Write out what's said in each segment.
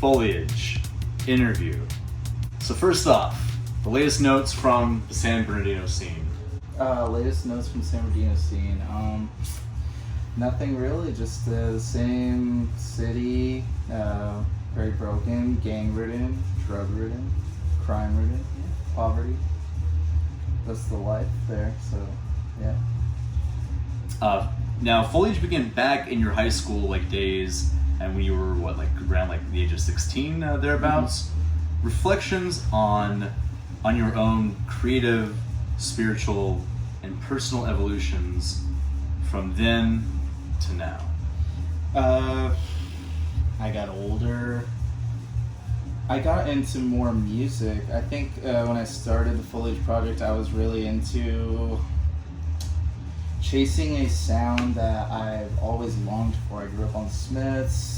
Foliage interview. So first off, the latest notes from the San Bernardino scene. Latest notes from San Bernardino scene. Nothing really, just the same city, very broken, gang-ridden, drug-ridden, crime-ridden, poverty. That's the life there, so yeah. Now, Foliage began back in your high school days, and when you were around the age of 16 thereabouts. Mm-hmm. Reflections on your own creative, spiritual, and personal evolutions from then to now. I got older. I got into more music. I think when I started the Foliage project, I was really into chasing a sound that I've always longed for. I grew up on the Smiths.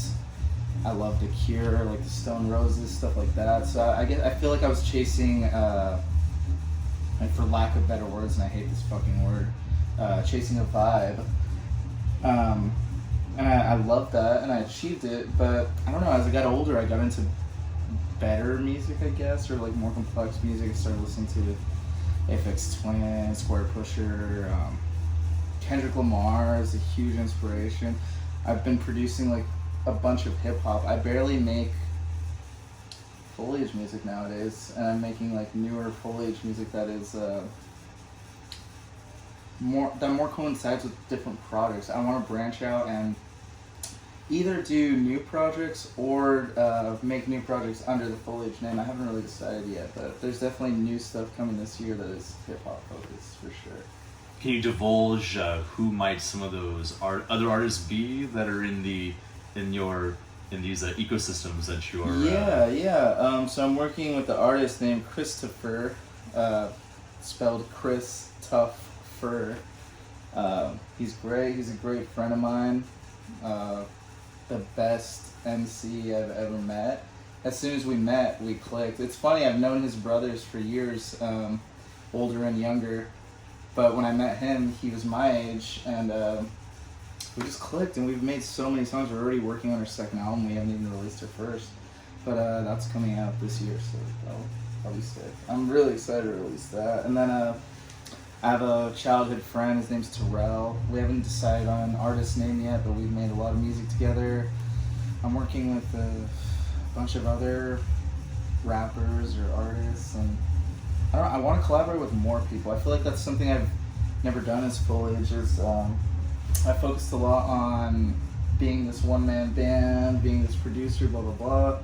I loved The Cure, like the Stone Roses, stuff like that. So I feel like I was chasing, for lack of better words, and I hate this fucking word, chasing a vibe. And I loved that, and I achieved it. But I don't know. As I got older, I got into better music, I guess, or more complex music. I started listening to Aphex Twin, Square Pusher. Kendrick Lamar is a huge inspiration. I've been producing a bunch of hip hop. I barely make Foliage music nowadays, and I'm making newer Foliage music that is more coincides with different projects. I want to branch out and either do new projects or make new projects under the Foliage name. I haven't really decided yet, but there's definitely new stuff coming this year that is hip hop focused for sure. Can you divulge who might some of those other artists be that are in these ecosystems that you are? Yeah. So I'm working with the artist named Christopher, spelled Chris Tough Fur. He's great. He's a great friend of mine. The best MC I've ever met. As soon as we met, we clicked. It's funny. I've known his brothers for years, older and younger. But when I met him, he was my age, and we just clicked, and we've made so many songs. We're already working on our second album. We haven't even released our first, but that's coming out this year, so that'll be sick. I'm really excited to release that. And then I have a childhood friend. His name's Terrell. We haven't decided on an artist name yet, but we've made a lot of music together. I'm working with a bunch of other rappers or artists, and I want to collaborate with more people. I feel like that's something I've never done as Foliage. I focused a lot on being this one-man band, being this producer, blah, blah, blah.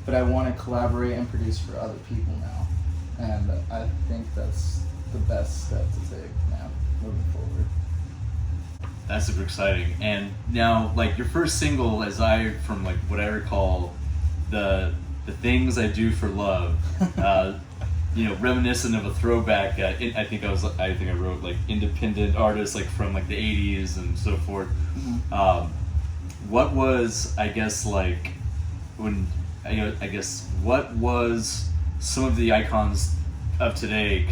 But I want to collaborate and produce for other people now. And I think that's the best step to take now, moving forward. That's super exciting. And now, your first single, from what I recall, the Things I Do for Love, reminiscent of a throwback. I think I wrote independent artists from the 80s and so forth. Mm-hmm. What was what was some of the icons of today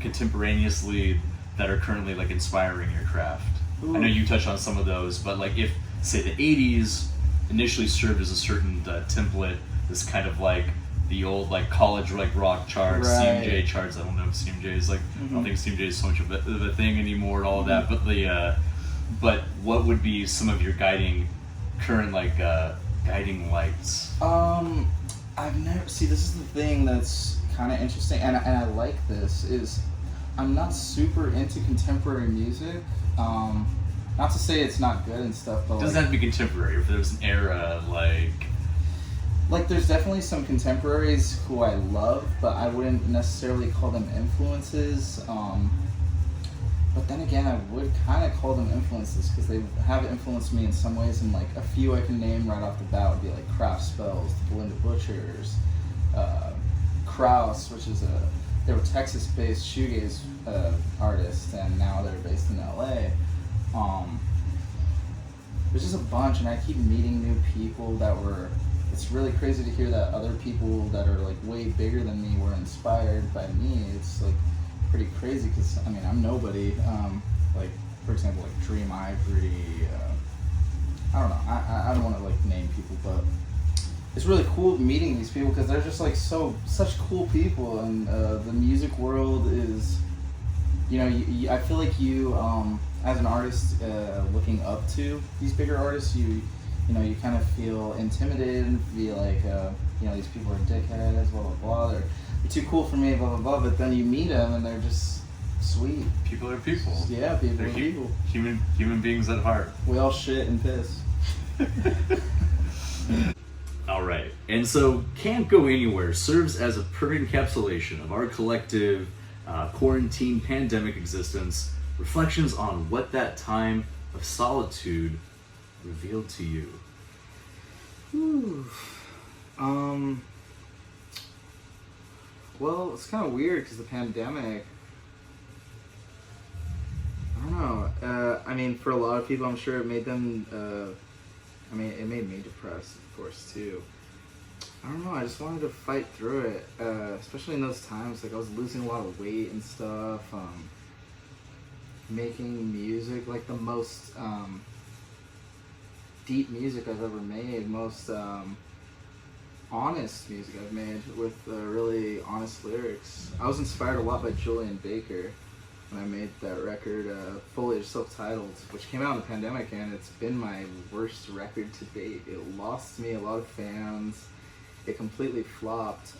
contemporaneously that are currently inspiring your craft? Ooh. I know you touched on some of those, but if say the 80s initially served as a certain template, this kind of the old college rock charts, right. CMJ charts. I don't know if CMJ is mm-hmm. I don't think CMJ is so much of a thing anymore and all of that. But what would be some of your guiding lights? I've never this is the thing that's kind of interesting, and I like this is I'm not super into contemporary music. Not to say it's not good and stuff, but it doesn't have to be contemporary. If there's an era there's definitely some contemporaries who I love, but I wouldn't necessarily call them influences. But then again, I would kind of call them influences because they have influenced me in some ways. And a few I can name right off the bat would be Craft Spells, the Belinda Butchers, Kraus, which is they were Texas-based shoegaze artists, and now they're based in LA. There's just a bunch, and I keep meeting new people that were. It's really crazy to hear that other people that are way bigger than me were inspired by me. It's pretty crazy because I'm nobody. For example, Dream Ivory. I don't know. I don't want to name people, but it's really cool meeting these people because they're just like such cool people, and the music world is, you know, I feel like you as an artist looking up to these bigger artists, you know, you kind of feel intimidated and feel like you know, these people are dickheads, blah blah blah. They're too cool for me, blah blah blah. But then you meet them and they're just sweet. People are people. Yeah, people They're are people. Human beings at heart. We all shit and piss. All right, and so Can't Go Anywhere serves as a perfect encapsulation of our collective quarantine pandemic existence, reflections on what that time of solitude revealed to you. Whew. Well, it's kind of weird because the pandemic, I don't know. I mean, for a lot of people, I'm sure it made them, I mean, it made me depressed, of course, too. I don't know, I just wanted to fight through it, especially in those times. Like, I was losing a lot of weight and stuff, making music, like the most deep music I've ever made, most honest music I've made with really honest lyrics. I was inspired a lot by Julian Baker when I made that record, Foliage, self-titled, which came out in the pandemic, and it's been my worst record to date. It lost me a lot of fans. It completely flopped.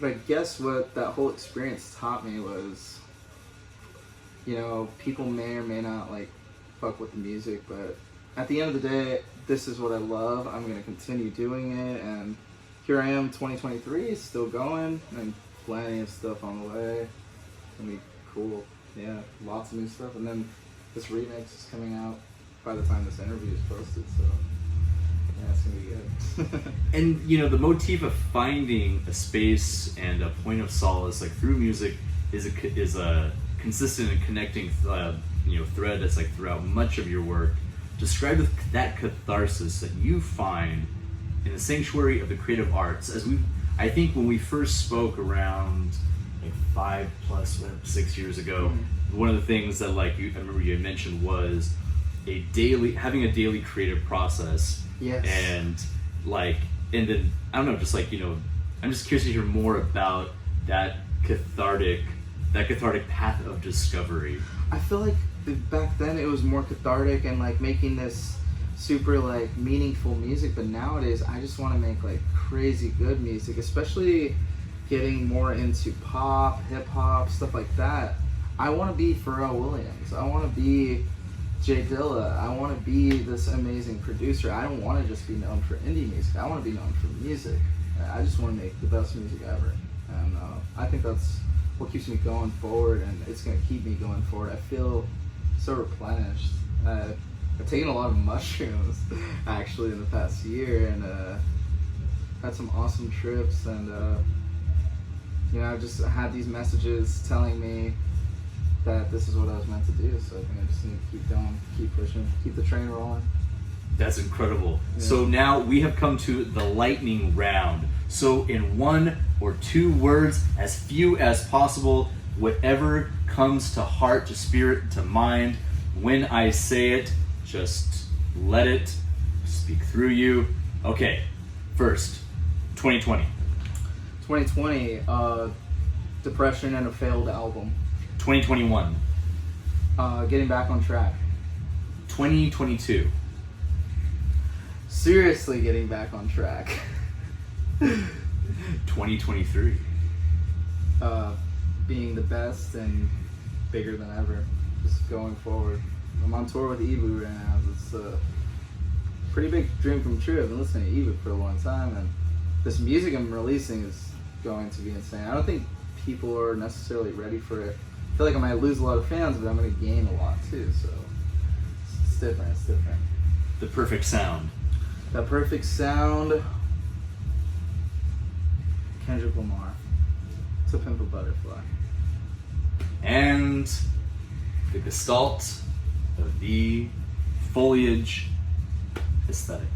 But I guess what that whole experience taught me was, you know, people may or may not like fuck with the music, but at the end of the day, this is what I love. I'm gonna continue doing it, and here I am, 2023, still going, and plenty of stuff on the way. It's gonna be cool. Yeah, lots of new stuff, and then this remix is coming out by the time this interview is posted, so yeah, it's gonna be good. And you know, the motif of finding a space and a point of solace, like through music, is a consistent and connecting you know, thread that's like throughout much of your work. Describe that catharsis that you find in the sanctuary of the creative arts. I think when we first spoke around like 6 years ago, one of the things that I remember you had mentioned was having a daily creative process. Yes. And then I don't know, just like, you know, I'm just curious to hear more about that cathartic path of discovery. I feel like back then it was more cathartic and like making this super like meaningful music, but nowadays I just want to make like crazy good music, especially getting more into pop, hip hop, stuff like that. I want to be Pharrell Williams. I want to be Jay Dilla. I want to be this amazing producer. I don't want to just be known for indie music. I want to be known for music. I just want to make the best music ever, and I think that's what keeps me going forward, and it's going to keep me going forward. I feel so replenished. I've taken a lot of mushrooms actually in the past year, and had some awesome trips, and you know, I've just had these messages telling me that this is what I was meant to do, so I think I just need to keep going, keep pushing, keep the train rolling. That's incredible. Yeah. So now we have come to the lightning round. So in 1 or 2 words, as few as possible, whatever comes to heart, to spirit, to mind, when I say it, just let it speak through you. Okay, first, 2020. 2020, depression and a failed album. 2021. Getting back on track. 2022. Seriously getting back on track. 2023. Being the best and bigger than ever. Just going forward. I'm on tour with Hibou right now. It's a pretty big dream come true. I've been listening to Hibou for a long time, and this music I'm releasing is going to be insane. I don't think people are necessarily ready for it. I feel like I might lose a lot of fans, but I'm going to gain a lot too, so it's different, it's different. The perfect sound. The perfect sound, Kendrick Lamar, To Pimp a Butterfly. And the gestalt of the Foliage aesthetic.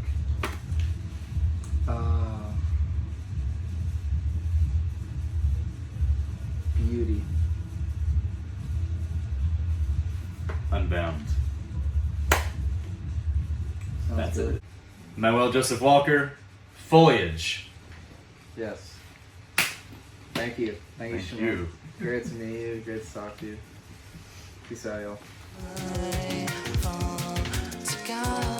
Beauty. Unbound. Sounds That's good. it. Manuel Joseph Walker, Foliage. Yes. Thank you. Thank you, Thank Sjimon. you. Great to meet you. Great to talk to you. Peace out, y'all. I fall to God.